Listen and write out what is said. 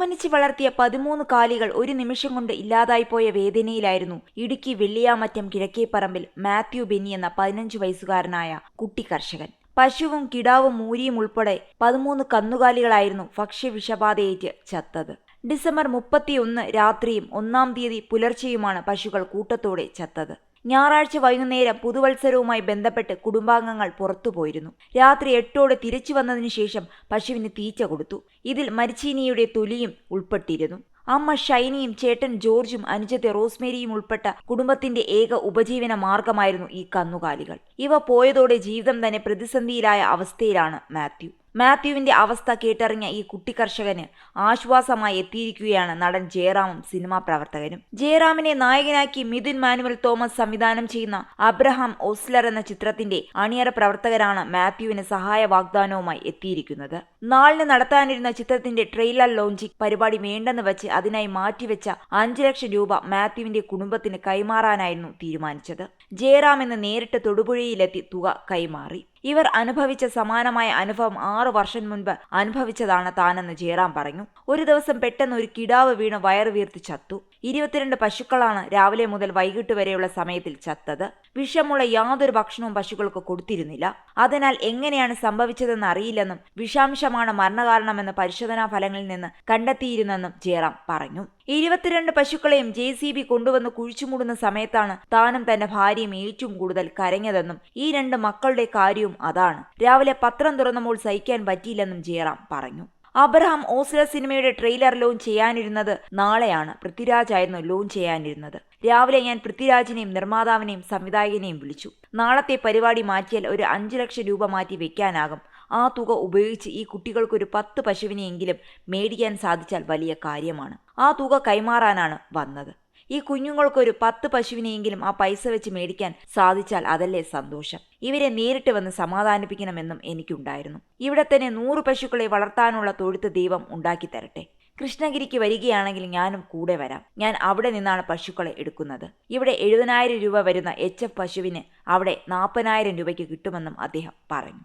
ഓമനിച്ച് വളർത്തിയ 13 കാലികൾ ഒരു നിമിഷം കൊണ്ട് ഇല്ലാതായിപ്പോയ വേദനയിലായിരുന്നു ഇടുക്കി വെള്ളിയാമറ്റം കിഴക്കേപ്പറമ്പിൽ മാത്യു ബെന്നി എന്ന 15 വയസ്സുകാരനായ കുട്ടി കർഷകൻ. പശുവും കിടാവും മൂരിയും ഉൾപ്പെടെ 13 കന്നുകാലികളായിരുന്നു ഭക്ഷ്യവിഷബാധയേറ്റ് ചത്തത്. ഡിസംബർ 31 രാത്രിയും 1-ാം തീയതി പുലർച്ചെയുമാണ് പശുക്കൾ കൂട്ടത്തോടെ ചത്തത്. ഞായറാഴ്ച വൈകുന്നേരം പുതുവത്സരവുമായി ബന്ധപ്പെട്ട് കുടുംബാംഗങ്ങൾ പുറത്തുപോയിരുന്നു. രാത്രി 8ഓടെ തിരിച്ചു വന്നതിനു ശേഷം പശുവിന് തീറ്റ കൊടുത്തു. ഇതിൽ മരിച്ചീനിയുടെ തൊലിയും ഉൾപ്പെട്ടിരുന്നു. അമ്മ ഷൈനിയും ചേട്ടൻ ജോർജും അനുജത്തെ റോസ്മേരിയും ഉൾപ്പെട്ട കുടുംബത്തിന്റെ ഏക ഉപജീവന മാർഗമായിരുന്നു ഈ കന്നുകാലികൾ. ഇവ പോയതോടെ ജീവിതം തന്നെ പ്രതിസന്ധിയിലായ അവസ്ഥയിലാണ് മാത്യുവിന്റെ അവസ്ഥ കേട്ടറിഞ്ഞ ഈ കുട്ടി കർഷകന് ആശ്വാസമായി എത്തിയിരിക്കുകയാണ് നടൻ ജയറാമും സിനിമാ പ്രവർത്തകനും. ജയറാമിനെ നായകനാക്കി മിഥുൻ മാനുവൽ തോമസ് സംവിധാനം ചെയ്യുന്ന അബ്രഹാം ഓസ്ലർ എന്ന ചിത്രത്തിന്റെ അണിയറ പ്രവർത്തകരാണ് മാത്യുവിന് സഹായ വാഗ്ദാനവുമായി എത്തിയിരിക്കുന്നത്. നാളിന് നടത്താനിരുന്ന ചിത്രത്തിന്റെ ട്രെയിലർ ലോഞ്ചിങ് പരിപാടി വേണ്ടെന്ന് വെച്ച് അതിനായി മാറ്റിവെച്ച 5 ലക്ഷം രൂപ മാത്യുവിന്റെ കുടുംബത്തിന് കൈമാറാനായിരുന്നു തീരുമാനിച്ചത്. ജയറാം എന്ന് നേരിട്ട് തൊടുപുഴയിലെത്തി തുക കൈമാറി. ഇവർ അനുഭവിച്ച സമാനമായ അനുഭവം 6 വർഷം മുൻപ് അനുഭവിച്ചതാണ് താനെന്ന് ജയറാം പറഞ്ഞു. ഒരു ദിവസം പെട്ടെന്ന് ഒരു കിടാവ് വീണ് വയറ് വീർത്ത് ചത്തു. 22 പശുക്കളാണ് രാവിലെ മുതൽ വൈകിട്ട് വരെയുള്ള സമയത്തിൽ ചത്തത്. വിഷമുള്ള യാതൊരു ഭക്ഷണവും പശുക്കൾക്ക് കൊടുത്തിരുന്നില്ല. അതിനാൽ എങ്ങനെയാണ് സംഭവിച്ചതെന്ന് അറിയില്ലെന്നും വിഷാംശമാണ് മരണകാരണമെന്ന് പരിശോധനാ ഫലങ്ങളിൽ നിന്ന് കണ്ടെത്തിയിരുന്നെന്നും ജയറാം പറഞ്ഞു. 22 പശുക്കളെയും JCB കൊണ്ടുവന്ന് കുഴിച്ചുമൂടുന്ന സമയത്താണ് താനും തന്റെ ഭാര്യയും ഏറ്റവും കൂടുതൽ കരഞ്ഞതെന്നും ഈ 2 മക്കളുടെ കാര്യവും അതാണ്. രാവിലെ പത്രം തുറന്നപ്പോൾ സഹിക്കാൻ പറ്റിയില്ലെന്നും ജയറാം പറഞ്ഞു. അബ്രഹാം ഓസ്ലർ സിനിമയുടെ ട്രെയിലർ ലോഞ്ച് ചെയ്യാനിരുന്നത് നാളെയാണ്. പൃഥ്വിരാജായിരുന്നു ലോഞ്ച് ചെയ്യാനിരുന്നത്. രാവിലെ ഞാൻ പൃഥ്വിരാജിനെയും നിർമ്മാതാവിനെയും സംവിധായകനെയും വിളിച്ചു. നാളത്തെ പരിപാടി മാറ്റിയാൽ ഒരു 5 ലക്ഷം രൂപ മാറ്റി വെക്കാനാകും. ആ തുക ഉപയോഗിച്ച് ഈ കുട്ടികൾക്കൊരു 10 പശുവിനെയെങ്കിലും മേടിക്കാൻ സാധിച്ചാൽ വലിയ കാര്യമാണ്. ആ തുക കൈമാറാനാണ് വന്നത്. ഈ കുഞ്ഞുങ്ങൾക്കൊരു 10 പശുവിനെയെങ്കിലും ആ പൈസ വെച്ച് മേടിക്കാൻ സാധിച്ചാൽ അതല്ലേ സന്തോഷം. ഇവരെ നേരിട്ട് വന്ന് സമാധാനിപ്പിക്കണമെന്നും എനിക്കുണ്ടായിരുന്നു. ഇവിടെ തന്നെ 100 പശുക്കളെ വളർത്താനുള്ള തൊഴുത്ത് ദൈവം ഉണ്ടാക്കി തരട്ടെ. കൃഷ്ണഗിരിക്ക് വരികയാണെങ്കിൽ ഞാനും കൂടെ വരാം. ഞാൻ അവിടെ നിന്നാണ് പശുക്കളെ എടുക്കുന്നത്. ഇവിടെ 70,000 രൂപ വരുന്ന HF പശുവിന് അവിടെ 40,000 രൂപയ്ക്ക് കിട്ടുമെന്നും അദ്ദേഹം പറഞ്ഞു.